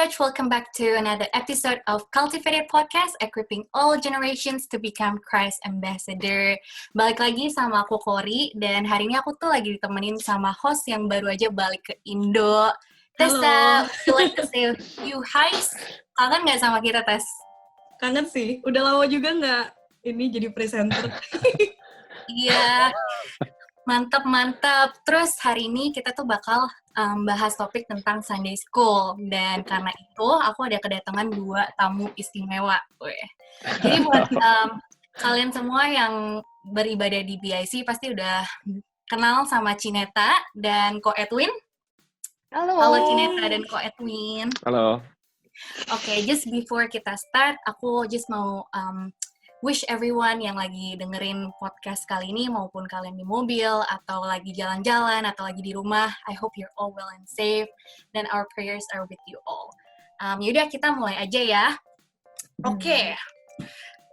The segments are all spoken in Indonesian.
guys, welcome back to another episode of Cultivated Podcast, equipping all generations to become Christ Ambassador. Balik lagi sama aku Kori, dan hari ini aku tuh lagi ditemenin sama host yang baru aja balik ke Indo. Tessa, would you like to say a few highs? Kangen nggak sama kita, Tess? Kangen sih, udah lama juga nggak ini jadi presenter. Iya, mantap. Terus hari ini kita tuh bakal bahas topik tentang Sunday School. Dan karena itu, aku ada kedatangan 2 tamu istimewa. Jadi buat kalian semua yang beribadah di BIC, pasti udah kenal sama Cineta dan Ko Edwin. Halo Cineta dan Ko Edwin. Halo. Oke, just before kita start, aku just mau wish everyone yang lagi dengerin podcast kali ini, maupun kalian di mobil, atau lagi jalan-jalan, atau lagi di rumah, I hope you're all well and safe, dan our prayers are with you all. Yaudah, kita mulai aja ya. Oke.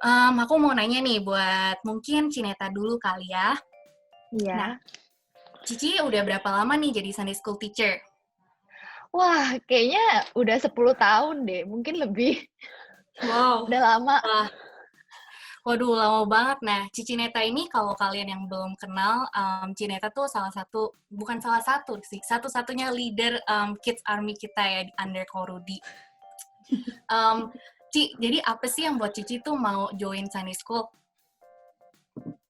Aku mau nanya nih, buat mungkin Cineta dulu kali ya. Iya. Nah, Cici udah berapa lama nih jadi Sunday School teacher? Wah, kayaknya udah 10 tahun deh, mungkin lebih. Wow. Udah lama. Waduh, lama banget. Nah, Cici Neta ini kalau kalian yang belum kenal, Cineta tuh bukan salah satu sih, satu-satunya leader Kids Army kita ya under Ko Rudy. Ci, jadi apa sih yang buat Cici tuh mau join Sunday School?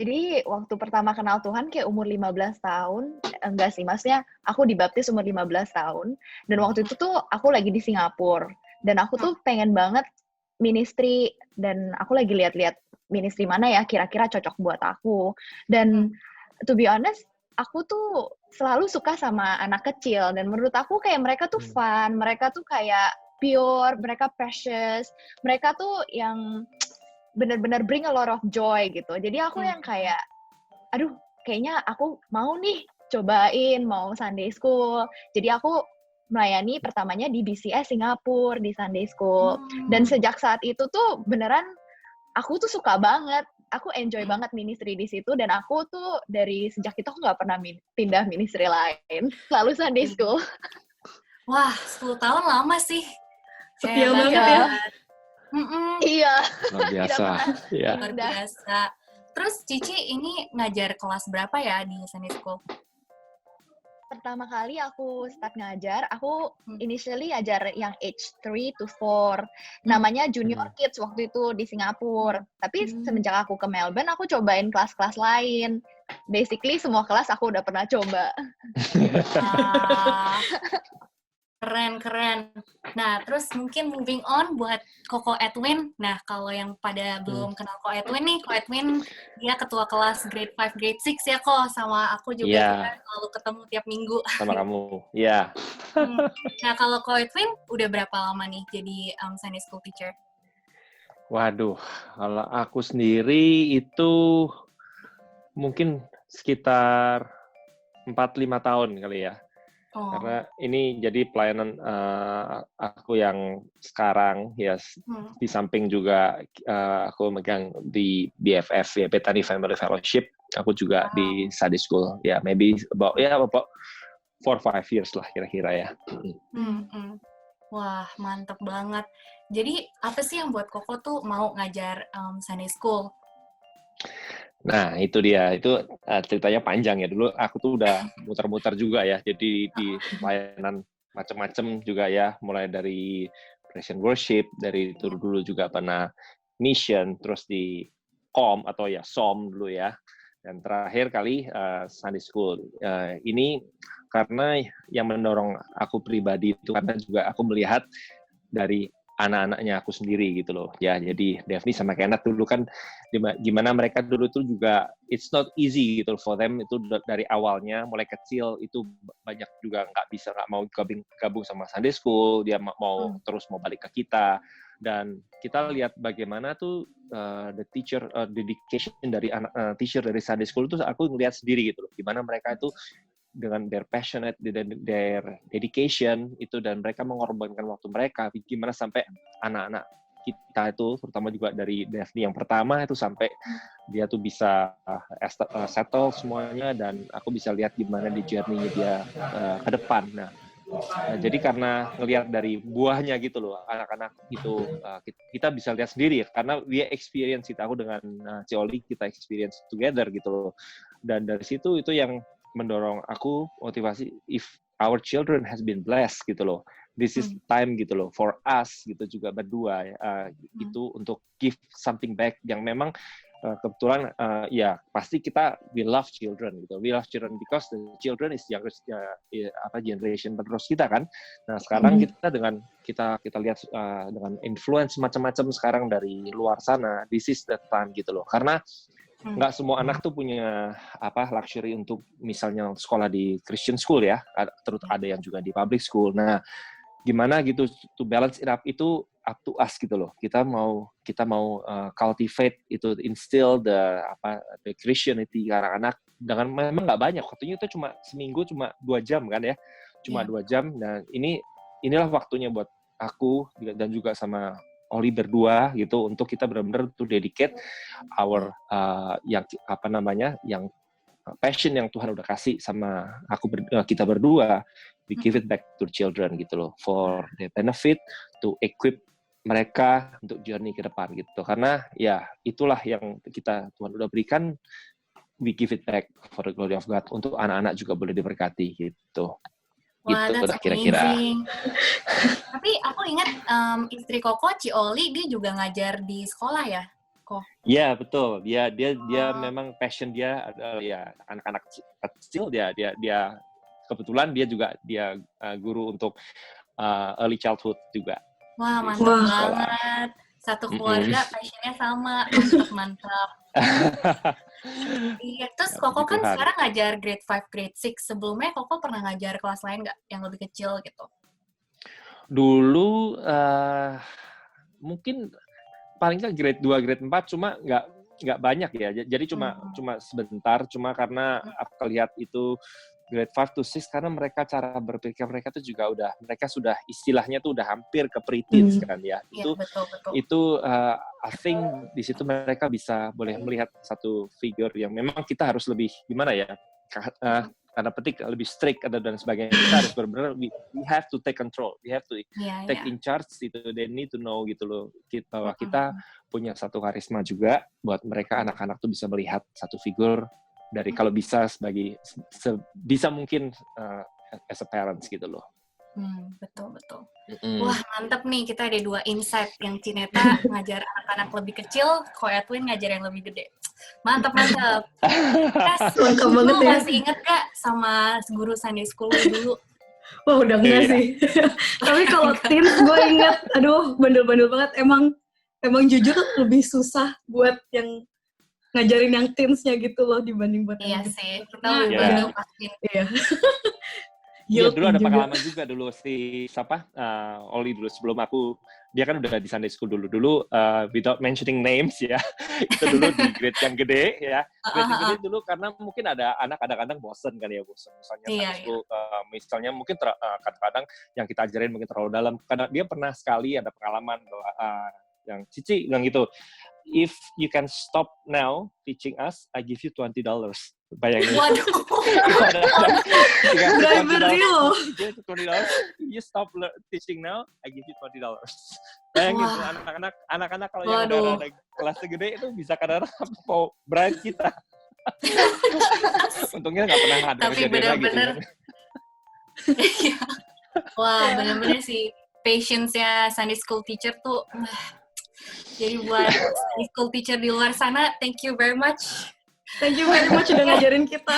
Jadi waktu pertama kenal Tuhan kayak umur 15 tahun, enggak sih, maksudnya aku dibaptis umur 15 tahun, dan waktu itu tuh aku lagi di Singapura, dan aku tuh pengen banget ministry, dan aku lagi lihat-lihat ministry mana ya kira-kira cocok buat aku. Dan to be honest, aku tuh selalu suka sama anak kecil, dan menurut aku kayak mereka tuh fun, mereka tuh kayak pure, mereka precious, mereka tuh yang benar-benar bring a lot of joy gitu. Jadi aku yang kayak, aduh, kayaknya aku mau nih cobain, mau Sunday School. Jadi aku melayani pertamanya di BCS Singapura, di Sunday School. Dan sejak saat itu tuh beneran aku tuh suka banget. Aku enjoy banget ministry di situ, dan aku tuh dari sejak itu aku nggak pernah pindah ministry lain. Selalu Sunday School. Wah, 10 tahun lama sih. Setia banget ya. Iya. Luar biasa. Iya. Luar biasa. Terus Cici ini ngajar kelas berapa ya di Sunday School? Pertama kali aku start ngajar, aku initially ngajar yang age 3 to 4. Namanya Junior Kids waktu itu di Singapura. Tapi semenjak aku ke Melbourne, aku cobain kelas-kelas lain. Basically semua kelas aku udah pernah coba. Keren. Nah, terus mungkin moving on buat Ko Edwin. Nah, kalau yang pada belum kenal Ko Edwin nih, Ko Edwin dia ketua kelas grade 5, grade 6 ya, Ko. Sama aku juga kita selalu ketemu tiap minggu. Sama kamu, iya. Nah, kalau Ko Edwin udah berapa lama nih jadi Sunday School teacher? Waduh, kalau aku sendiri itu mungkin sekitar 4-5 tahun kali ya. Karena ini jadi pelayanan aku yang sekarang ya, di samping juga aku megang di BFF ya, Bethany Family Fellowship, aku juga di Sunday School ya, maybe about 4-5 years lah kira-kira ya. Wah, mantep banget. Jadi apa sih yang buat Koko tuh mau ngajar Sunday School? Nah, itu dia. Itu ceritanya panjang ya. Dulu aku tuh udah muter-muter juga ya. Jadi di pelayanan macam-macam juga ya. Mulai dari praise and worship, dari itu dulu juga pernah mission, terus di KOM atau ya SOM dulu ya. Dan terakhir kali Sunday School. Ini karena yang mendorong aku pribadi itu karena juga aku melihat dari anak-anaknya aku sendiri gitu loh ya. Jadi Daphne sama Kenneth dulu kan gimana mereka dulu tuh juga it's not easy gitu for them, itu dari awalnya mulai kecil itu banyak juga nggak mau gabung sama Sunday School, dia mau terus mau balik ke kita, dan kita lihat bagaimana tuh the teacher dedication dari anak teacher dari Sunday School itu aku ngelihat sendiri gitu loh, gimana mereka itu dengan their passionate, their dedication itu, dan mereka mengorbankan waktu mereka, gimana sampai anak-anak kita itu, terutama juga dari Daphne yang pertama itu sampai dia tuh bisa settle semuanya, dan aku bisa lihat gimana di journey-nya dia ke depan. Nah, Nah, jadi karena ngelihat dari buahnya gitu loh, anak-anak itu kita bisa lihat sendiri karena dia experience itu, aku dengan Cioli kita experience together gitu loh. Dan dari situ itu yang mendorong aku motivasi, if our children has been blessed gitu loh, this is time gitu loh for us gitu juga berdua itu untuk give something back yang memang kebetulan ya pasti kita we love children because the children is youngest generation penerus kita kan. Nah sekarang kita dengan kita lihat dengan influence macam-macam sekarang dari luar sana, this is the time gitu loh, karena nggak semua anak tuh punya luxury untuk misalnya sekolah di Christian school ya, terus ada yang juga di public school. Nah gimana gitu to balance it up itu up to us gitu loh. Kita mau cultivate itu, instill the Christianity ke anak-anak dengan memang nggak banyak, waktunya itu cuma seminggu cuma 2 jam kan ya, cuma 2 jam. Dan inilah waktunya buat aku dan juga sama Oli berdua gitu untuk kita benar-benar to dedicate our yang passion yang Tuhan udah kasih sama kita berdua, we give it back to children gitu loh, for the benefit to equip mereka untuk journey ke depan gitu. Karena ya itulah yang Tuhan udah berikan, we give it back for the glory of God, untuk anak-anak juga boleh diberkati gitu. Wah, gitu that's kira-kira. amazing. Tapi aku ingat istri Koko, Cioli, dia juga ngajar di sekolah ya, Kok? Iya betul. Dia memang passion dia adalah ya anak-anak kecil. Dia kebetulan dia guru untuk early childhood juga. Wah, mantap banget. Satu keluarga passionnya sama, mantap. Iya, terus Koko kan sekarang ngajar grade 5, grade 6. Sebelumnya Koko pernah ngajar kelas lain nggak yang lebih kecil gitu? Dulu mungkin paling nggak grade 2, grade 4, cuma nggak banyak ya. Jadi cuma sebentar, cuma karena aku lihat itu grade 5 to 6 karena mereka cara berpikir mereka tuh juga mereka sudah istilahnya tuh udah hampir ke pre-teens kan ya. Itu betul. Itu I think di situ mereka boleh melihat satu figure yang memang kita harus lebih gimana ya, tanda petik lebih strict dan sebagainya. Kita harus benar-benar we have to take control, we have to take in charge itu. They need to know gitu loh, bahwa kita punya satu karisma juga buat mereka anak-anak tuh bisa melihat satu figur dari kalau bisa sebisa mungkin as a parents gitu loh. Betul. Wah, mantep nih, kita ada 2 insight, yang Cineta ngajar anak-anak lebih kecil, Ko Edwin ngajar yang lebih gede. Mantap. Lengkap banget ya. Masih inget gak sama guru Sunday School dulu? Wah, udah enggak sih. Tapi kalau teens gue inget, aduh, bandel-bandel banget. Emang jujur lebih susah buat yang ngajarin yang teens-nya gitu loh dibanding buat iya yang sih, kita lebih bantu pasti. Iya, dulu ada pengalaman juga dulu Oli dulu sebelum dia kan udah di Sunday School dulu without mentioning names ya. Itu dulu di grade yang gede ya. Grade yang gede dulu karena mungkin ada anak-anak bosan kan ya, misalnya Sunday School misalnya mungkin kadang-kadang yang kita ajarin mungkin terlalu dalam. Karena dia pernah sekali ada pengalaman bahwa yang Cici bilang gitu, if you can stop now teaching us, I give you $20. Bayangin. Waduh. $20. You stop teaching now, I give you $20. Bayangin tuh anak-anak kalau yang udah ada kelas segede itu bisa kadang-kadang mau bribe kita. Untungnya nggak pernah ada kejadian lagi. Wah, benar-benar sih patience-nya Sunday School teacher tuh. Jadi buat Sunday School teacher di luar sana, thank you very much. Thank you very much udah ngajarin kita.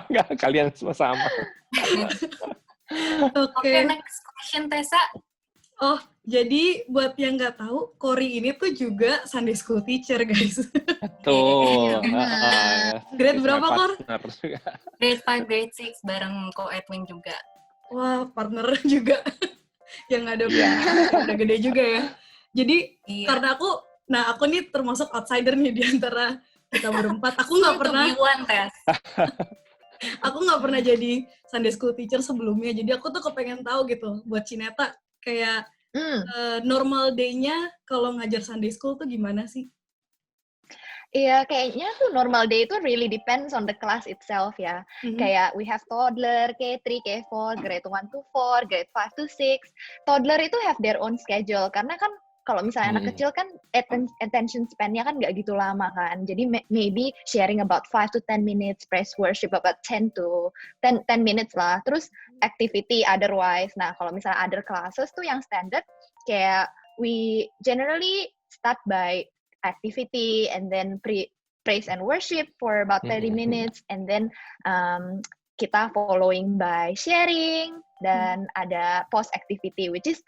Enggak, kalian semua sama. Oke, next question, Tessa. Oh, jadi buat yang nggak tahu, Cory ini tuh juga Sunday School teacher, guys. Betul. Grade berapa, Kor? Grade 5, grade 6, bareng Ko Edwin juga. Wah, partner juga. Yang ada udah gede juga ya. Jadi, karena aku nih termasuk outsider nih di antara kita berempat. Aku nggak pernah. Aku nggak pernah jadi Sunday School teacher sebelumnya. Jadi aku tuh kepengen tahu gitu buat Cineta kayak normal day-nya kalau ngajar Sunday School tuh gimana sih? Iya, kayaknya tuh normal day itu really depends on the class itself ya. Kayak we have toddler, K3, K4, grade 1 to 4, grade 5 to 6. Toddler itu have their own schedule karena kan kalau misalnya anak kecil kan attention span-nya kan nggak gitu lama kan. Jadi maybe sharing about 5 to 10 minutes, praise worship about 10 minutes lah. Terus activity otherwise. Nah, kalau misalnya other classes tuh yang standard kayak we generally start by activity and then praise and worship for about 30 minutes and then kita following by sharing dan ada post activity which is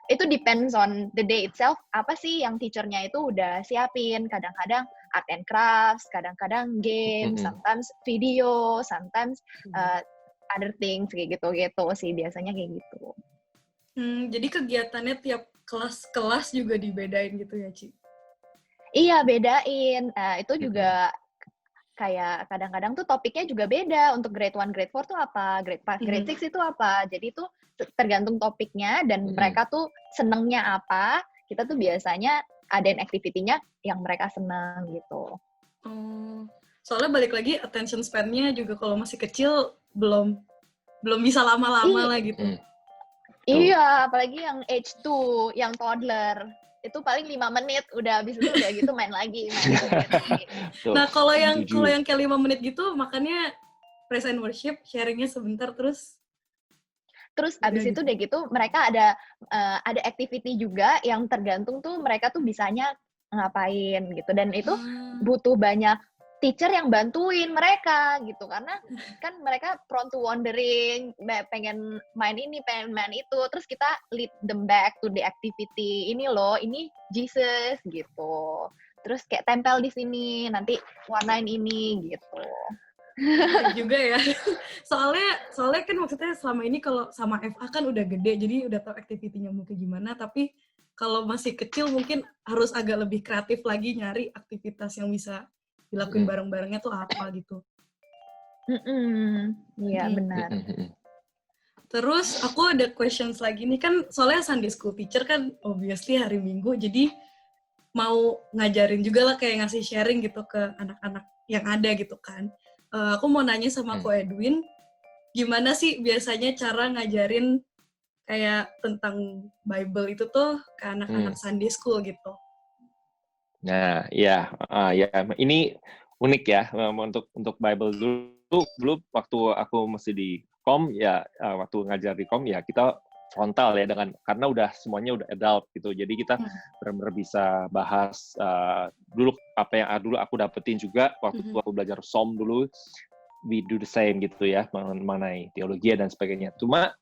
itu depends on the day itself apa sih yang teachernya itu udah siapin. Kadang-kadang art and crafts, kadang-kadang game, sometimes video, sometimes other things kayak gitu sih biasanya kayak gitu. Jadi kegiatannya tiap kelas juga dibedain gitu ya, Ci? Iya, bedain. Itu juga kayak kadang-kadang tuh topiknya juga beda. Untuk grade 1, grade 4 tuh apa, grade 5, grade 6 itu apa. Jadi itu tergantung topiknya dan mereka tuh senengnya apa. Kita tuh biasanya adain activity-nya yang mereka seneng gitu. Soalnya balik lagi attention span-nya juga kalau masih kecil belum bisa lama-lama lah gitu. Iya, apalagi yang age 2, yang toddler. Itu paling 5 menit, udah habis itu udah gitu main lagi. Nah, kalau yang kayak 5 menit gitu, makanya praise and worship, sharingnya sebentar, terus abis itu udah gitu, mereka ada activity juga yang tergantung tuh mereka tuh bisanya ngapain gitu. Dan itu butuh banyak teacher yang bantuin mereka gitu karena kan mereka prone to wandering, pengen main ini, pengen main itu, terus kita lead them back to the activity. Ini loh, ini Jesus gitu. Terus kayak tempel di sini, nanti warnain ini gitu. Juga ya. Soalnya kan maksudnya selama ini kalau sama FA kan udah gede, jadi udah tahu activity-nya mau kayak gimana, tapi kalau masih kecil mungkin harus agak lebih kreatif lagi nyari aktivitas yang bisa dilakuin bareng-barengnya tuh apa gitu. Iya, benar. Terus aku ada questions lagi nih, kan soalnya Sunday school teacher kan obviously hari Minggu, jadi mau ngajarin juga lah kayak ngasih sharing gitu ke anak-anak yang ada gitu kan. Aku mau nanya sama Ko Edwin, gimana sih biasanya cara ngajarin kayak tentang Bible itu tuh ke anak-anak Sunday school gitu? Nah, ya, ini unik ya untuk Bible dulu waktu aku masih di Kom ya, waktu ngajar di Kom ya kita frontal ya karena udah semuanya udah adult gitu, jadi kita benar-benar bisa bahas dulu apa yang dulu aku dapetin juga waktu aku belajar Som dulu, we do the same gitu ya mengenai teologi dan sebagainya. Cuma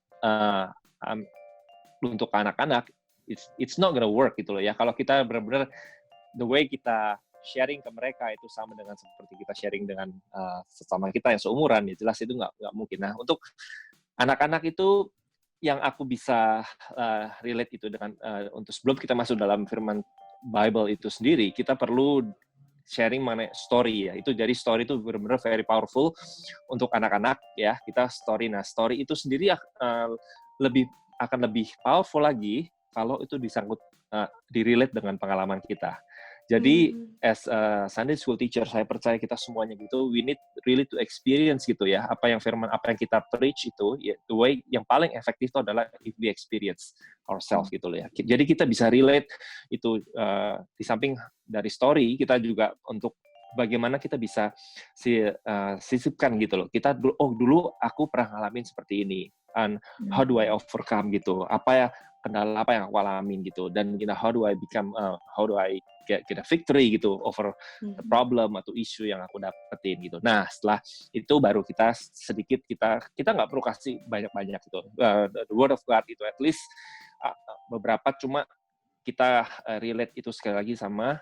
untuk anak-anak it's not gonna work gitu loh ya kalau kita benar-benar the way kita sharing ke mereka itu sama dengan seperti kita sharing dengan sesama kita yang seumuran, ya jelas itu nggak mungkin. Nah, untuk anak-anak itu yang aku bisa relate itu dengan untuk sebelum kita masuk dalam firman Bible itu sendiri, kita perlu sharing mengenai story ya. Itu jadi story itu benar-benar very powerful untuk anak-anak ya. Kita story. Nah, story itu sendiri akan lebih powerful lagi kalau itu disangkut direlate dengan pengalaman kita. Jadi as a Sunday school teacher, saya percaya kita semuanya gitu, we need really to experience gitu ya, apa yang kita preach itu, ya, the way yang paling efektif itu adalah if we experience ourselves gitu loh ya. Jadi kita bisa relate itu di samping dari story, kita juga untuk bagaimana kita bisa sisipkan gitu loh. Kita dulu aku pernah ngalamin seperti ini, and how do I overcome gitu, kendala apa yang aku alamin gitu, dan how do I get a victory gitu over the problem atau isu yang aku dapetin gitu. Nah, setelah itu baru kita sedikit kita nggak perlu kasih banyak-banyak gitu. The word of God itu at least beberapa, cuma kita relate itu sekali lagi sama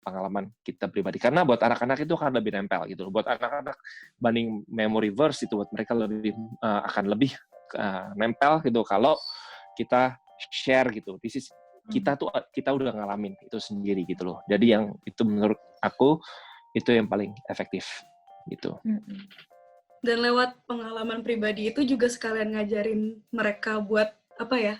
pengalaman kita pribadi. Karena buat anak-anak itu akan lebih nempel gitu. Buat anak-anak banding memory verse itu buat mereka akan lebih nempel gitu kalau kita share gitu. Kita udah ngalamin itu sendiri gitu loh. Jadi yang itu menurut aku itu yang paling efektif gitu. Dan lewat pengalaman pribadi itu juga sekalian ngajarin mereka buat apa ya?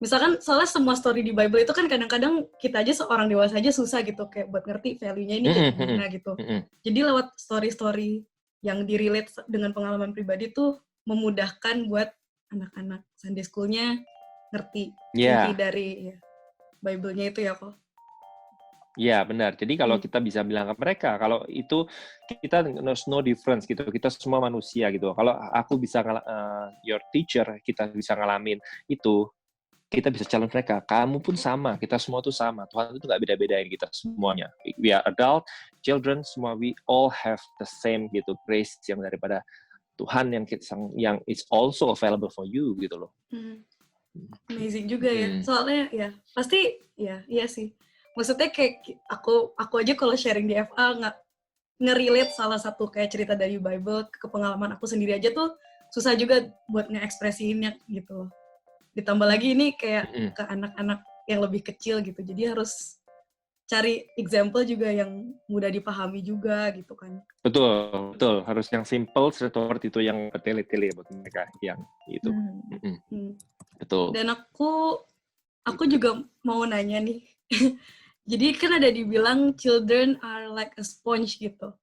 misalkan soalnya semua story di Bible itu kan kadang-kadang kita aja seorang dewasa aja susah gitu kayak buat ngerti value-nya ini kayak gimana gitu. Jadi lewat story-story yang di-relate dengan pengalaman pribadi tuh memudahkan buat anak-anak Sunday School-nya ngerti inti dari Bible-nya itu ya kok. Iya, benar. Jadi kalau kita bisa bilang ke mereka, kalau itu kita no difference gitu, kita semua manusia gitu. Kalau aku bisa your teacher, kita bisa ngalamin itu, kita bisa challenge mereka. Kamu pun sama, kita semua tuh sama. Tuhan itu nggak beda-bedain kita semuanya. We are adult, children, semua we all have the same gitu grace yang daripada Tuhan yang is also available for you gitu loh. Amazing juga ya. Soalnya ya pasti ya iya sih. Maksudnya kayak aku aja kalau sharing di FA nge-relate salah satu kayak cerita dari Bible ke pengalaman aku sendiri aja tuh susah juga buat nge-ekspresiinnya gitu loh. Ditambah lagi ini kayak ke anak-anak yang lebih kecil gitu. Jadi harus cari example juga yang mudah dipahami juga gitu kan. Betul. Harus yang simple, straightforward itu yang bertele-tele buat mereka yang itu. Betul. Dan aku juga mau nanya nih. Jadi kan ada dibilang children are like a sponge gitu.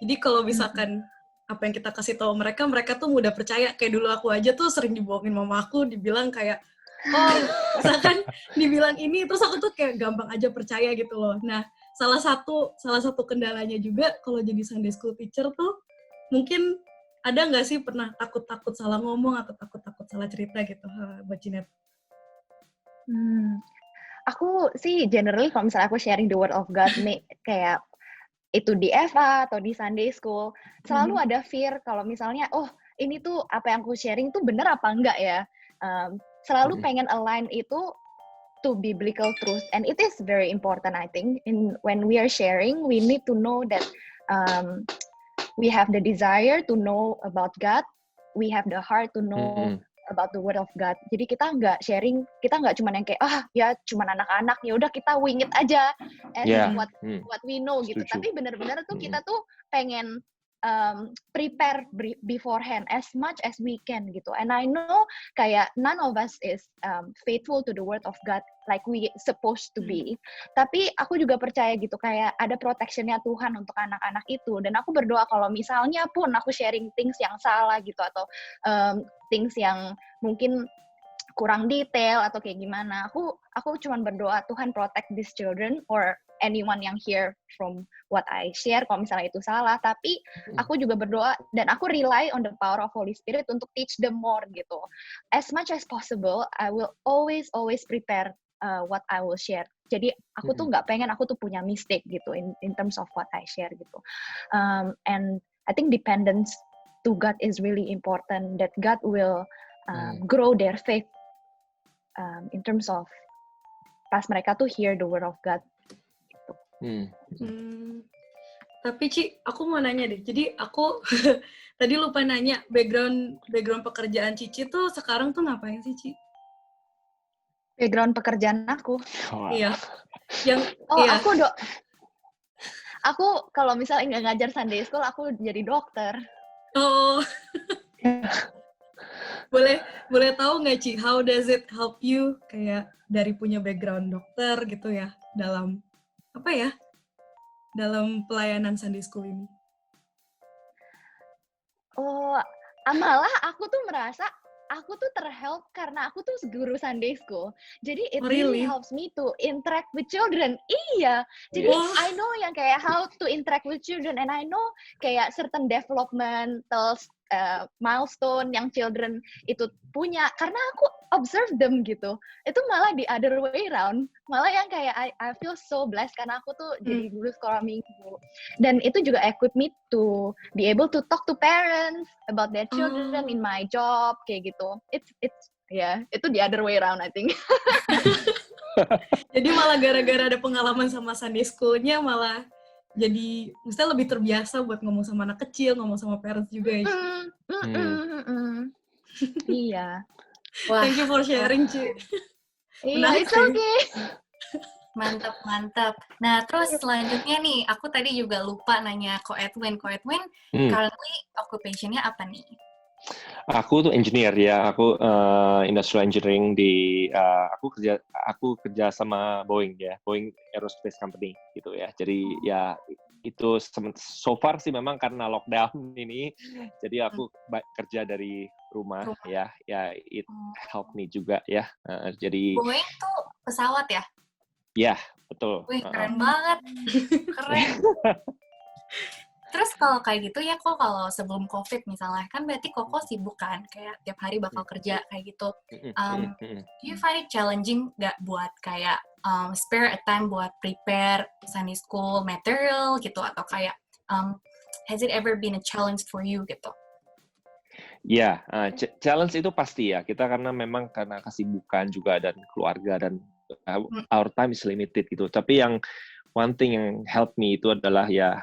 Jadi kalau misalkan apa yang kita kasih tahu mereka tuh mudah percaya. Kayak dulu aku aja tuh sering dibohongin mama aku, dibilang kayak, oh misalkan dibilang ini, terus aku tuh kayak gampang aja percaya gitu loh. Nah, salah satu kendalanya juga kalau jadi Sunday School teacher tuh, mungkin ada nggak sih pernah takut-takut salah ngomong atau takut-takut salah cerita gitu, buat Cinet? Aku sih generally kalau misalnya aku sharing the word of God nih, kayak itu di FA atau di Sunday School, selalu ada fear kalau misalnya, oh ini tuh apa yang aku sharing tuh bener apa enggak ya. Selalu pengen align itu to biblical truth, and it is very important I think. When we are sharing, we need to know that we have the desire to know about God, we have the heart to know about the word of God. Jadi kita nggak sharing, kita nggak cuma yang kayak ya cuma anak-anak, ya udah kita wing it aja as what we know gitu. Tapi benar-benar tuh kita tuh pengen prepare beforehand as much as we can gitu. And I know kayak none of us is faithful to the word of God like we supposed to be. Tapi aku juga percaya gitu kayak ada protectionnya Tuhan untuk anak-anak itu. Dan aku berdoa kalau misalnya pun aku sharing things yang salah gitu atau things yang mungkin kurang detail atau kayak gimana, aku cuma berdoa Tuhan protect these children or anyone yang hear from what I share kalau misalnya itu salah. Tapi aku juga berdoa dan aku rely on the power of Holy Spirit untuk teach them more gitu. As much as possible, I will always prepare what I will share. Jadi aku tuh nggak pengen aku tuh punya mistake gitu in terms of what I share gitu. And I think dependence to God is really important. That God will grow their faith in terms of pas mereka tuh hear the word of God. Tapi Ci, aku mau nanya deh. Jadi aku tadi lupa nanya background pekerjaan Cici tuh sekarang tuh ngapain sih, Ci? Background pekerjaan aku. Iya. Yang aku kalau misalnya nggak ngajar Sunday School, aku jadi dokter. Oh. boleh tahu nggak Ci, how does it help you kayak dari punya background dokter gitu ya dalam dalam pelayanan Sunday School ini? Malah aku tuh merasa aku tuh terhelp karena aku tuh guru Sunday School. Jadi it really helps me to interact with children. Iya. Jadi I know yang kayak how to interact with children, and I know kayak certain developmental milestone yang children itu punya karena aku observe them gitu. Itu malah the other way around. Malah yang kayak I feel so blessed karena aku tuh jadi guru sekolah minggu. Dan itu juga equip me to be able to talk to parents about their children in my job kayak gitu. It's itu the other way around I think. Jadi malah gara-gara ada pengalaman sama Sunday School-nya malah jadi mesti lebih terbiasa buat ngomong sama anak kecil, ngomong sama parents juga ya. Iya. Thank you for sharing, Ci. Iya, it's okay. Mantap. Nah, terus selanjutnya nih, aku tadi juga lupa nanya Ko Edwin. Currently occupation-nya apa nih? Aku tuh engineer ya, aku industrial engineering di aku kerja sama Boeing ya, Boeing Aerospace Company gitu ya. Jadi ya itu so far sih memang karena lockdown ini, jadi aku kerja dari rumah ya, it help me juga ya. Jadi Boeing tuh pesawat ya? ya betul. Wih, keren banget. Keren. Terus kalau kayak gitu ya, kok kalau sebelum COVID misalnya, kan berarti Koko sibuk kan, kayak tiap hari bakal kerja kayak gitu. Do you find it challenging nggak buat kayak spare a time buat prepare Sunday school material gitu, atau kayak has it ever been a challenge for you gitu? Ya, challenge itu pasti ya. Kita karena memang karena kesibukan juga dan keluarga dan our time is limited gitu. Tapi yang one thing yang help me itu adalah ya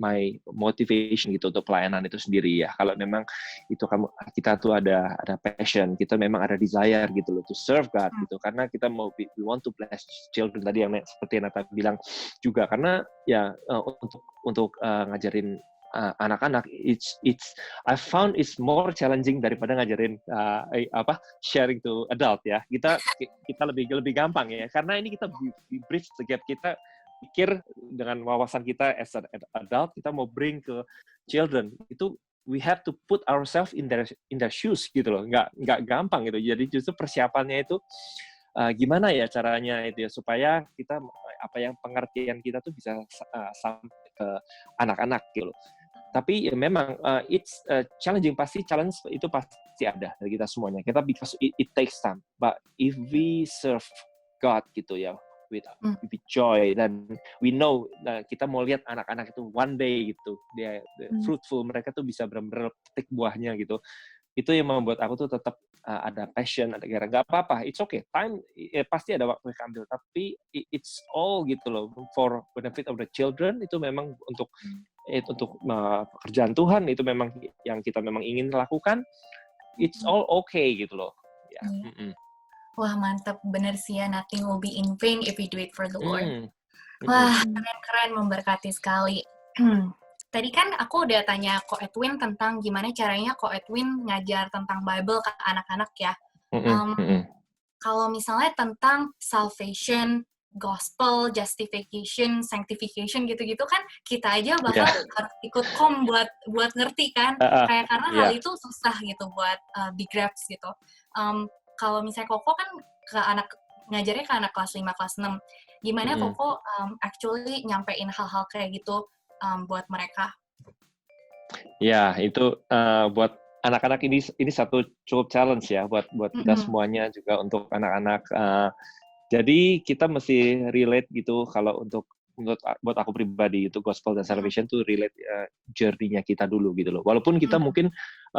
my motivation gitu untuk pelayanan itu sendiri ya. Kalau memang itu kita tuh ada passion, kita memang ada desire gitu loh to serve God gitu. Karena kita we want to bless children tadi yang seperti Nata bilang juga, karena ya untuk ngajarin anak-anak, I found it's more challenging daripada ngajarin sharing to adult ya. Kita lebih gampang ya, karena ini kita bridge the gap. Kita pikir dengan wawasan kita as an adult, kita mau bring ke children itu we have to put ourselves in their shoes gitu loh. Nggak gampang gitu. Jadi justru persiapannya itu gimana ya caranya itu ya, supaya kita pengertian kita tuh bisa sampai ke anak-anak gitu loh. Tapi ya memang it's challenging, challenge itu pasti ada dari kita semuanya. Because it takes time. But if we serve God gitu ya with joy, dan we know kita mau lihat anak-anak itu one day gitu dia fruitful, mereka tuh bisa benar-benar petik buahnya gitu. Itu yang membuat aku tuh tetap ada passion, ada gairah. Nggak apa-apa, it's okay. Time pasti ada waktu yang ambil, tapi it's all gitu loh for benefit of the children. Itu memang untuk pekerjaan Tuhan, itu memang yang kita memang ingin lakukan. It's all okay gitu loh. Ya. Wah, mantap, bener sih ya, nothing will be in vain if we do it for the Lord. Wah, keren-keren, memberkati sekali. Tadi kan aku udah tanya Ko Edwin tentang gimana caranya Ko Edwin ngajar tentang Bible ke anak-anak ya. Kalau misalnya tentang salvation, gospel, justification, sanctification gitu-gitu kan kita aja bakal harus ikut buat ngerti kan. Kayak karena hal itu susah gitu buat digrasp gitu. Kalau misalnya Koko kan ngajarnya ke anak kelas 5, kelas 6. Gimana Koko actually nyampein hal-hal kayak gitu buat mereka? Ya, itu buat anak-anak ini satu cukup challenge ya buat kita semuanya, juga untuk anak-anak. Jadi kita mesti relate gitu. Kalau buat aku pribadi itu gospel dan salvation tuh relate journey-nya kita dulu gitu loh. Walaupun kita mungkin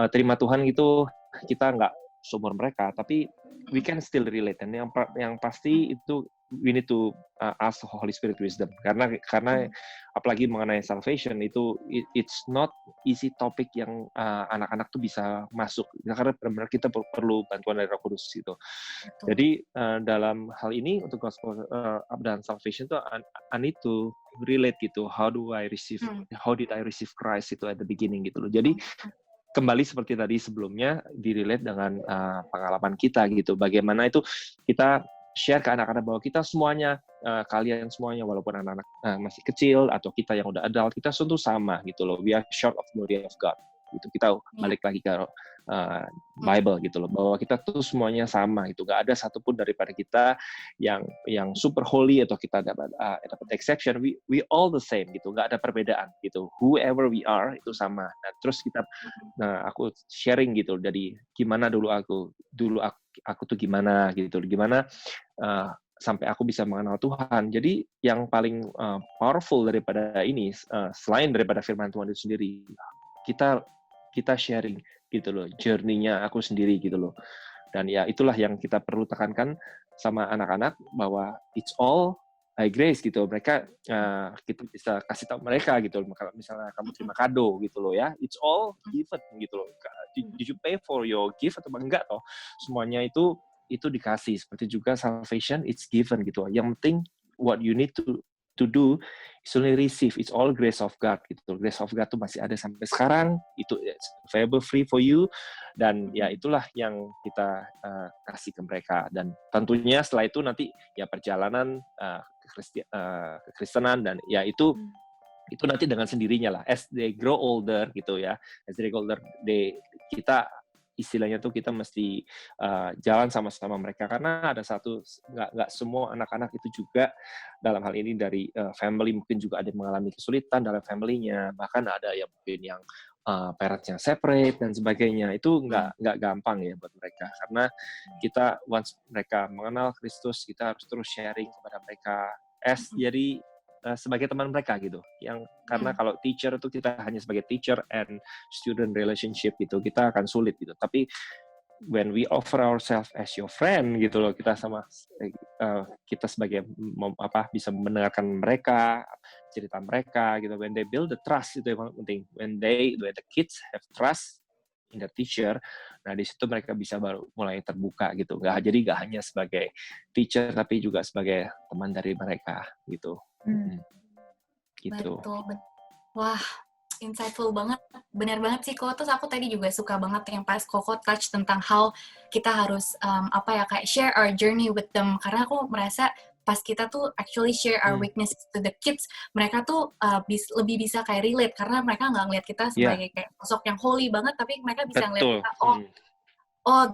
terima Tuhan gitu, kita nggak seumur mereka, tapi we can still relate. Dan yang pasti itu we need to ask the Holy Spirit wisdom, karena apalagi mengenai salvation itu it's not easy topic yang anak-anak tuh bisa masuk, karena benar-benar kita perlu bantuan dari Roh Kudus gitu. Jadi dalam hal ini untuk gospel dan salvation tuh I need to relate gitu, how did I receive Christ itu at the beginning gitu loh. Jadi kembali seperti tadi sebelumnya, di-relate dengan pengalaman kita gitu. Bagaimana itu kita share ke anak-anak bahwa kita semuanya, kalian semuanya, walaupun anak-anak masih kecil atau kita yang udah adult, kita tentu sama gitu loh. We are short of glory of God. Gitu. Kita balik lagi ke Bible gitu loh, bahwa kita tuh semuanya sama gitu. Gak ada satupun daripada kita yang super holy atau kita dapat exception. We all the same gitu. Gak ada perbedaan gitu. Whoever we are itu sama. Nah, terus aku sharing gitu dari gimana dulu aku tuh gimana gitu, gimana sampai aku bisa mengenal Tuhan. Jadi yang paling powerful daripada ini, selain daripada firman Tuhan itu sendiri, kita sharing gitu loh, journey-nya aku sendiri gitu loh. Dan ya itulah yang kita perlu tekankan sama anak-anak, bahwa it's all by grace gitu. Mereka kita bisa kasih tahu mereka gitu loh, misalnya kamu terima kado gitu loh ya, it's all given gitu loh. Did you pay for your gift atau enggak toh? Semuanya itu dikasih. Seperti juga salvation, it's given gitu. Yang penting what you need to to do is only receive. It's all grace of God gitu. Grace of God tuh masih ada sampai sekarang. Itu available free for you. Dan ya itulah yang kita kasih ke mereka. Dan tentunya setelah itu nanti ya perjalanan kekristenan dan ya itu nanti dengan sendirinya lah. As they grow older gitu ya. As they grow older, kita istilahnya tuh kita mesti jalan sama-sama mereka, karena ada satu, nggak semua anak-anak itu juga dalam hal ini dari family mungkin juga ada yang mengalami kesulitan dalam family-nya, bahkan ada yang mungkin yang parents-nya separate dan sebagainya. Itu nggak gampang ya buat mereka, karena kita once mereka mengenal Kristus, kita harus terus sharing kepada mereka jadi sebagai teman mereka gitu, yang karena kalau teacher itu kita hanya sebagai teacher and student relationship gitu, kita akan sulit gitu. Tapi when we offer ourselves as your friend gitu loh, kita kita sebagai bisa mendengarkan mereka, cerita mereka gitu. When they build the trust, itu yang penting. When the kids have trust in the teacher, nah di situ mereka bisa baru mulai terbuka gitu. Jadi nggak hanya sebagai teacher, tapi juga sebagai teman dari mereka gitu. Gitu. Betul. Wah, insightful banget. Benar banget sih, Ko. Terus aku tadi juga suka banget yang pas Koko touch tentang how kita harus kayak share our journey with them. Karena aku merasa pas kita tuh actually share our weakness to the kids, mereka tuh lebih bisa kayak relate, karena mereka nggak ngeliat kita sebagai kayak sosok yang holy banget, tapi mereka bisa ngeliat kita,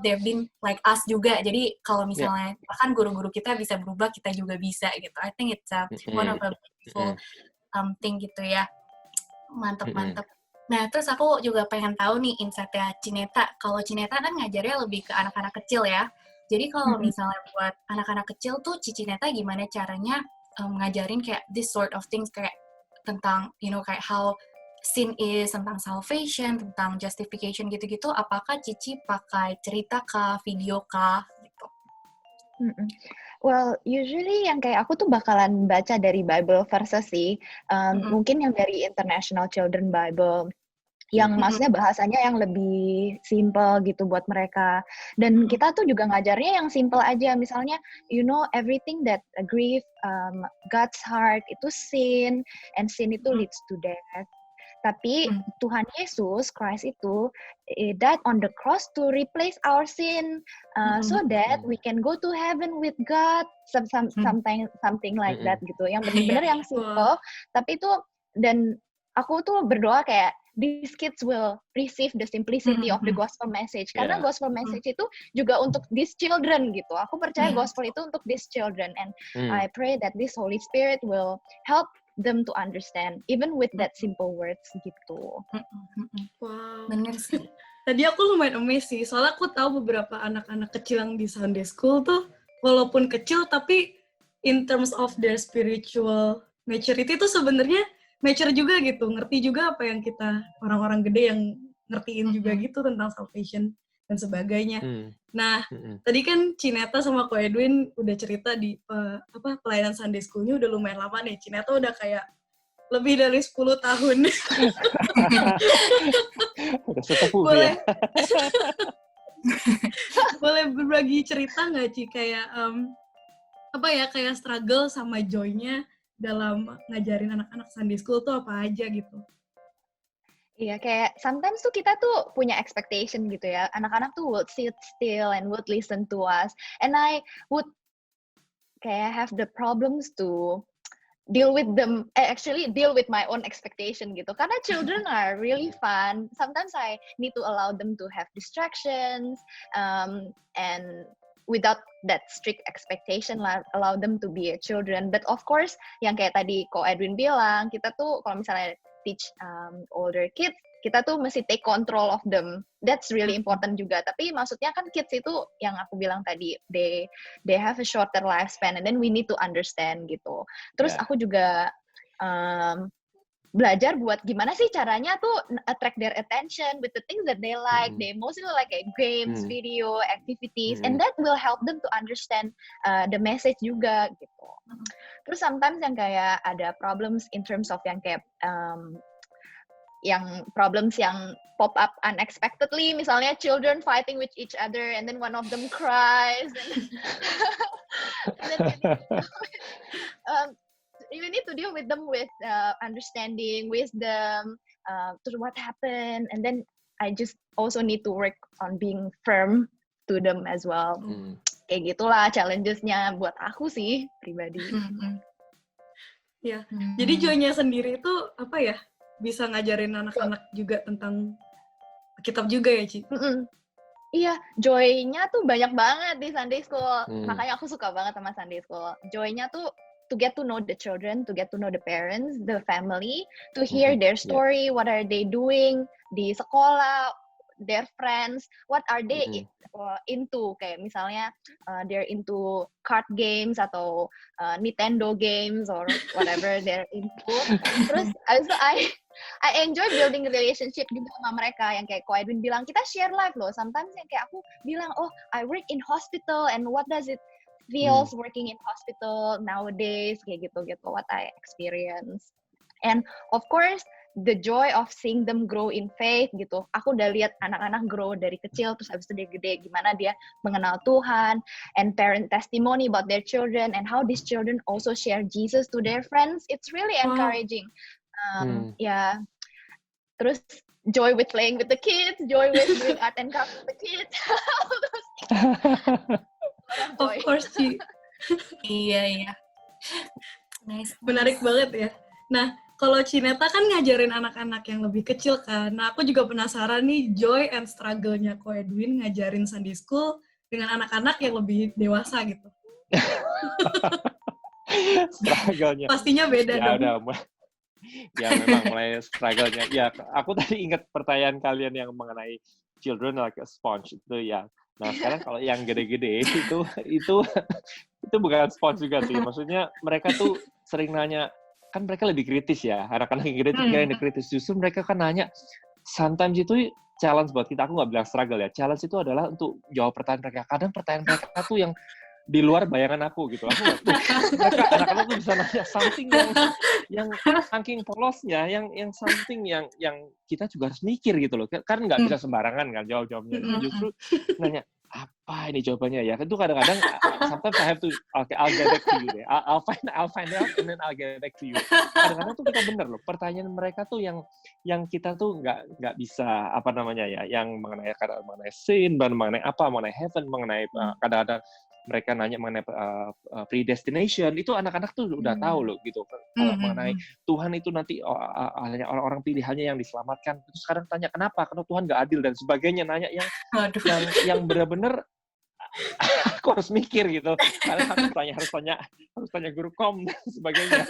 they've been like us juga. Jadi kalau misalnya bahkan guru-guru kita bisa berubah, kita juga bisa gitu. I think it's one of a beautiful thing gitu ya. Mantap. Nah, terus aku juga pengen tahu nih insight-nya Cineta. Kalau Cineta kan ngajarnya lebih ke anak-anak kecil ya. Jadi kalau misalnya buat anak-anak kecil tuh Cineta gimana caranya ngajarin kayak this sort of things, kayak tentang kayak how sin is, tentang salvation, tentang justification gitu-gitu, apakah Cici pakai cerita kah, video kah, gitu? Well, usually yang kayak aku tuh bakalan baca dari Bible verses sih, mungkin yang dari International Children Bible, yang maksudnya bahasanya yang lebih simple gitu buat mereka. Dan kita tuh juga ngajarnya yang simple aja, misalnya, everything that grieve God's heart itu sin, and sin itu leads to death. Tapi Tuhan Yesus Christ itu died on the cross to replace our sin, so that we can go to heaven with God, something like that gitu. Yang benar-benar yang simple, tapi itu, dan aku tuh berdoa kayak these kids will receive the simplicity of the gospel message, karena gospel message itu juga untuk these children gitu. Aku percaya gospel itu untuk these children, and I pray that this Holy Spirit will help them to understand even with that simple words gitu. Wow. Bener sih. Tadi aku lumayan amazed sih, soalnya aku tahu beberapa anak-anak kecil yang di Sunday School tuh walaupun kecil tapi in terms of their spiritual maturity itu sebenarnya mature juga gitu, ngerti juga apa yang kita orang-orang gede yang ngertiin juga gitu tentang salvation dan sebagainya. Nah, tadi kan Cineta sama Ko Edwin udah cerita di pelayanan Sunday School-nya udah lumayan lama nih. Cineta udah kayak lebih dari 10 tahun. Boleh, boleh berbagi cerita nggak, Ci? Kayak kayak struggle sama joy-nya dalam ngajarin anak-anak Sunday School tuh apa aja gitu? Iya, kayak sometimes tuh kita tuh punya expectation gitu ya. Anak-anak tuh would sit still and would listen to us. And I would kayak have the problems to deal with them, actually deal with my own expectation gitu. Karena children are really fun. Sometimes I need to allow them to have distractions, and without that strict expectation, allow them to be a children. But of course, yang kayak tadi Ko Edwin bilang, kita tuh kalau misalnya teach older kids, kita tuh mesti take control of them. That's really important juga. Tapi maksudnya kan kids itu yang aku bilang tadi, they have a shorter lifespan, and then we need to understand gitu. Terus aku juga belajar buat gimana sih caranya tuh attract their attention with the things that they like. They mostly like games, video, activities, and that will help them to understand the message juga gitu. Terus sometimes yang kayak ada problems in terms of yang kayak yang problems yang pop up unexpectedly, misalnya children fighting with each other and then one of them cries, and then you need to to deal with them with understanding, wisdom, to what happened, and then I just also need to work on being firm to them as well. Kayak gitulah challenges-nya buat aku sih pribadi. Ya, jadi Joy-nya sendiri itu apa ya? Bisa ngajarin anak-anak juga tentang kitab juga ya, Ci? Iya, joy-nya tuh banyak banget di Sunday School. Makanya aku suka banget sama Sunday School. Joy-nya tuh to get to know the children, to get to know the parents, the family, to hear their story, what are they doing di sekolah, their friends, what are they into. Kayak misalnya they're into card games atau Nintendo games or whatever they're into. Terus also I enjoy building a relationship juga sama mereka yang kayak Ko Edwin bilang, kita share life loh. Sometimes yang kayak aku bilang, oh I work in hospital and what does it feels working in hospital nowadays, kayak gitu-gitu, what I experience. And of course, the joy of seeing them grow in faith gitu. Aku udah lihat anak-anak grow dari kecil, terus habis itu dia gede, gimana dia mengenal Tuhan, and parent testimony about their children, and how these children also share Jesus to their friends. It's really encouraging. Ya, terus joy with playing with the kids, joy with doing art and craft with the kids. Of course, Ci. Iya. Nice. Menarik banget ya. Nah, kalau Cineta kan ngajarin anak-anak yang lebih kecil kan. Nah, aku juga penasaran nih joy and struggle-nya Ko Edwin ngajarin Sunday School dengan anak-anak yang lebih dewasa gitu. Struggle-nya. Pastinya beda dong. Ya memang mulai struggle-nya. Ya, aku tadi ingat pertanyaan kalian yang mengenai children like a sponge itu ya. Nah, sekarang kalau yang gede-gede itu bukan sponge juga sih. Maksudnya mereka tuh sering nanya, kan mereka lebih kritis ya. Anak-anak yang gede tuh kira-kira kritis. Justru mereka kan nanya, sometimes itu challenge buat kita. Aku nggak bilang struggle ya. Challenge itu adalah untuk jawab pertanyaan mereka. Kadang pertanyaan mereka tuh yang di luar bayangan aku gitu. Mereka anak-anak tuh bisa nanya something yang saking polosnya, yang something yang kita juga harus mikir gitu loh. Kan nggak bisa sembarangan kan jawabnya. Justru nanya apa ini jawabannya ya. Itu kadang-kadang sometimes I have to I'll get back to you deh. I'll find out and then I'll get back to you. Kadang-kadang tuh kita bener loh. Pertanyaan mereka tuh yang kita tuh nggak bisa apa namanya ya, yang mengenai sin, mengenai apa, mengenai heaven, mengenai kadang-kadang mereka nanya mengenai predestination, itu anak-anak tuh udah tahu loh gitu. Kalau mengenai Tuhan itu nanti hanya orang-orang pilihannya yang diselamatkan. Terus sekarang tanya kenapa? Karena Tuhan nggak adil dan sebagainya. Nanya yang benar-benar aku harus mikir gitu. Karena harus tanya guru kom dan sebagainya.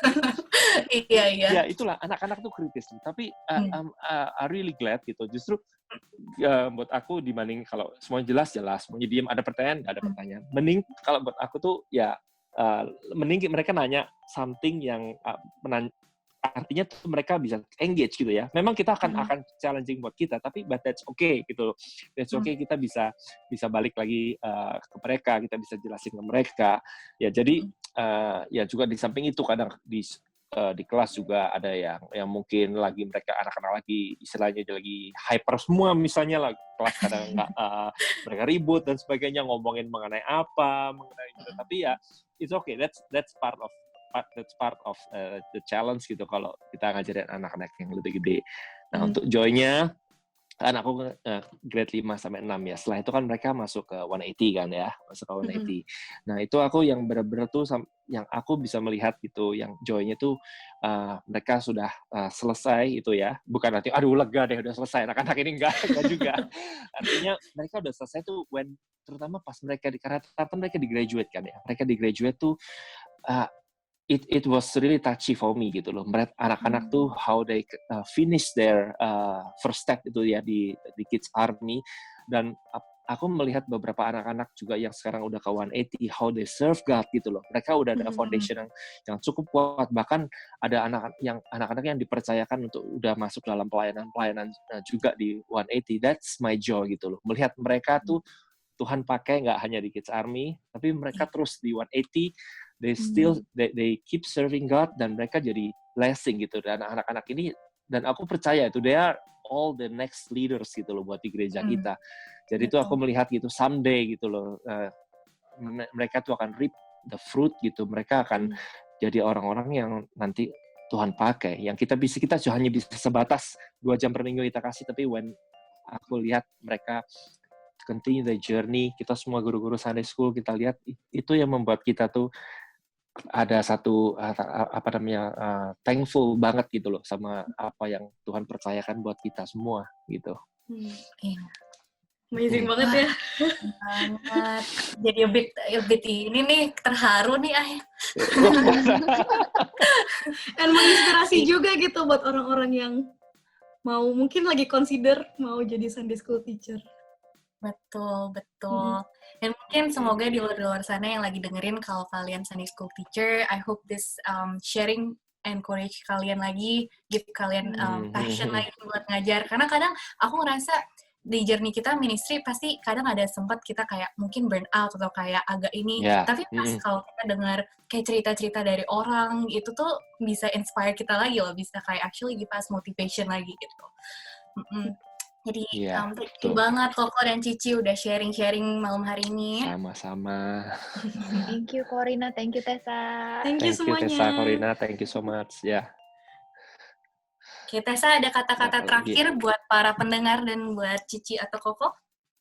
Iya. Ya itulah anak-anak tuh kritis. Tapi I really glad gitu. Justru buat aku dibanding kalau semuanya jelas, semuanya diam, ada pertanyaan, nggak ada pertanyaan. Mending kalau buat aku tuh ya mending mereka nanya something yang artinya tuh mereka bisa engage gitu ya. Memang kita akan challenging buat kita, tapi but that's okay gitu. That's okay, kita bisa balik lagi ke mereka, kita bisa jelasin ke mereka. Ya jadi ya juga di samping itu kadang di kelas juga ada yang mungkin lagi mereka anak-anak lagi istilahnya lagi hyper semua misalnya lah, kelas kadang mereka ribut dan sebagainya, ngomongin mengenai gitu. Tapi ya it's okay, that's part of the challenge gitu kalau kita ngajarin anak-anak yang lebih gede. Nah untuk joy-nya kan aku grade 5 sampai 6 ya. Setelah itu kan mereka masuk ke 180 kan ya, masuk ke 180. Nah, itu aku yang benar-benar tuh yang aku bisa melihat gitu, yang joy-nya tuh mereka sudah selesai itu ya. Bukan nanti aduh lega deh udah selesai. Anak-anak ini enggak juga. Artinya mereka udah selesai tuh terutama pas mereka karena mereka di graduate kan ya. Mereka di graduate tuh it was really touchy for me gitu loh. Anak-anak tuh how they finish their first step itu ya di Kids Army, dan aku melihat beberapa anak-anak juga yang sekarang udah ke 180 how they serve God gitu loh. Mereka udah ada foundation yang cukup kuat, bahkan ada anak-anak yang dipercayakan untuk udah masuk dalam pelayanan juga di 180. That's my joy gitu loh. Melihat mereka tuh Tuhan pakai nggak hanya di Kids Army, tapi mereka terus di 180. They keep serving God dan mereka jadi blessing gitu. Dan anak-anak ini, dan aku percaya itu they are all the next leaders gitu loh buat di gereja kita. Jadi itu aku melihat gitu someday gitu loh mereka tuh akan reap the fruit gitu. Mereka akan jadi orang-orang yang nanti Tuhan pakai, yang kita hanya bisa sebatas 2 jam per minggu kita kasih, tapi when aku lihat mereka continue the journey, kita semua guru-guru Sunday School, kita lihat itu yang membuat kita tuh ada satu thankful banget gitu loh sama apa yang Tuhan percayakan buat kita semua gitu. Iya. Amazing banget ya. Banget. Jadi a bit ini nih terharu nih Dan menginspirasi juga gitu buat orang-orang yang mau mungkin lagi consider mau jadi Sunday School teacher. Betul. Dan mungkin semoga di luar sana yang lagi dengerin, kalau kalian Sunday School teacher, I hope this sharing encourage kalian lagi, give kalian passion lagi buat ngajar. Karena kadang aku ngerasa di journey kita ministry pasti kadang ada sempat kita kayak mungkin burn out atau kayak agak ini. Tapi pas kalau kita dengar kayak cerita-cerita dari orang, itu tuh bisa inspire kita lagi loh, bisa kayak actually give us motivation lagi gitu. Jadi thank you banget Koko dan Cici udah sharing-sharing malam hari ini. Sama-sama. Thank you Corina, thank you Tessa. Thank you semuanya. Tessa, Corina, thank you so much. Ya. Oke, Tessa ada kata-kata terakhir buat para pendengar dan buat Cici atau Koko?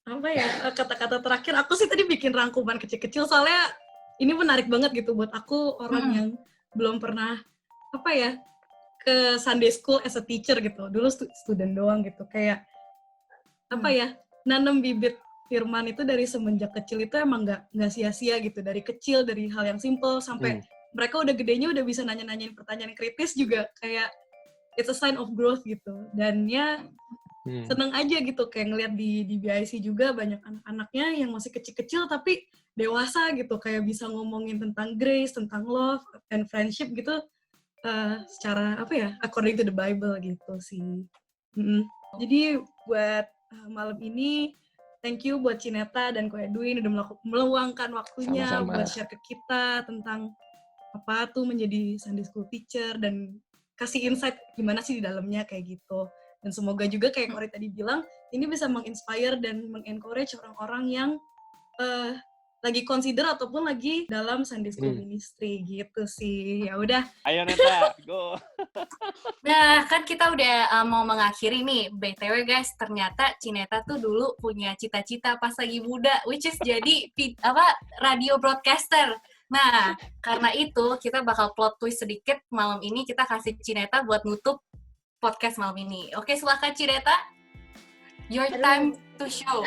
Apa ya kata-kata terakhir? Aku sih tadi bikin rangkuman kecil-kecil soalnya ini menarik banget gitu buat aku, orang yang belum pernah ke Sunday School as a teacher gitu. Dulu student doang gitu, kayak nanam bibit firman itu dari semenjak kecil itu emang nggak sia-sia gitu. Dari kecil, dari hal yang simple sampai mereka udah gedenya udah bisa nanya-nanyain pertanyaan kritis juga, kayak it's a sign of growth gitu. Dan ya seneng aja gitu kayak ngeliat di BIC juga banyak anak-anaknya yang masih kecil-kecil tapi dewasa gitu, kayak bisa ngomongin tentang grace, tentang love and friendship gitu, secara according to the Bible gitu sih. Jadi buat malam ini thank you buat Cineta dan Ko Edwin udah meluangkan waktunya buat share ke kita tentang apa tuh menjadi Sunday School teacher dan kasih insight gimana sih di dalamnya kayak gitu. Dan semoga juga kayak Kori tadi bilang, ini bisa menginspire dan mengencourage orang-orang yang lagi consider ataupun lagi dalam Sunday School ministry gitu sih. Ya udah. Ayo Neta, go. Nah, kan kita udah mau mengakhiri nih. BTW guys, ternyata Cineta tuh dulu punya cita-cita pas lagi muda, which is jadi radio broadcaster. Nah, karena itu kita bakal plot twist sedikit malam ini, kita kasih Cineta buat nutup podcast malam ini. Oke, silakan Cineta. Your time to show.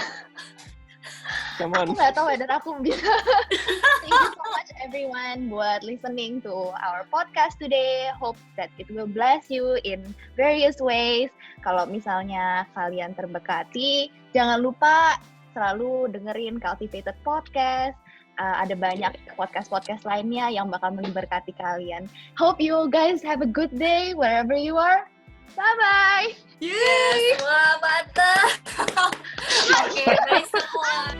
Aku nggak tahu whether aku bisa. Thank you so much everyone buat listening to our podcast today. Hope that it will bless you in various ways. Kalau misalnya kalian terberkati, jangan lupa selalu dengerin Cultivated Podcast. Ada banyak podcast-podcast lainnya yang bakal memberkati kalian. Hope you guys have a good day wherever you are. Bye-bye! Yay! Wah, mantap! Oke, bye semua!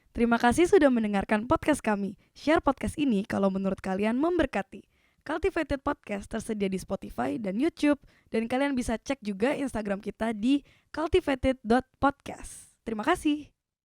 Terima kasih sudah mendengarkan podcast kami. Share podcast ini kalau menurut kalian memberkati. Cultivated Podcast tersedia di Spotify dan YouTube. Dan kalian bisa cek juga Instagram kita di cultivated.podcast. Terima kasih.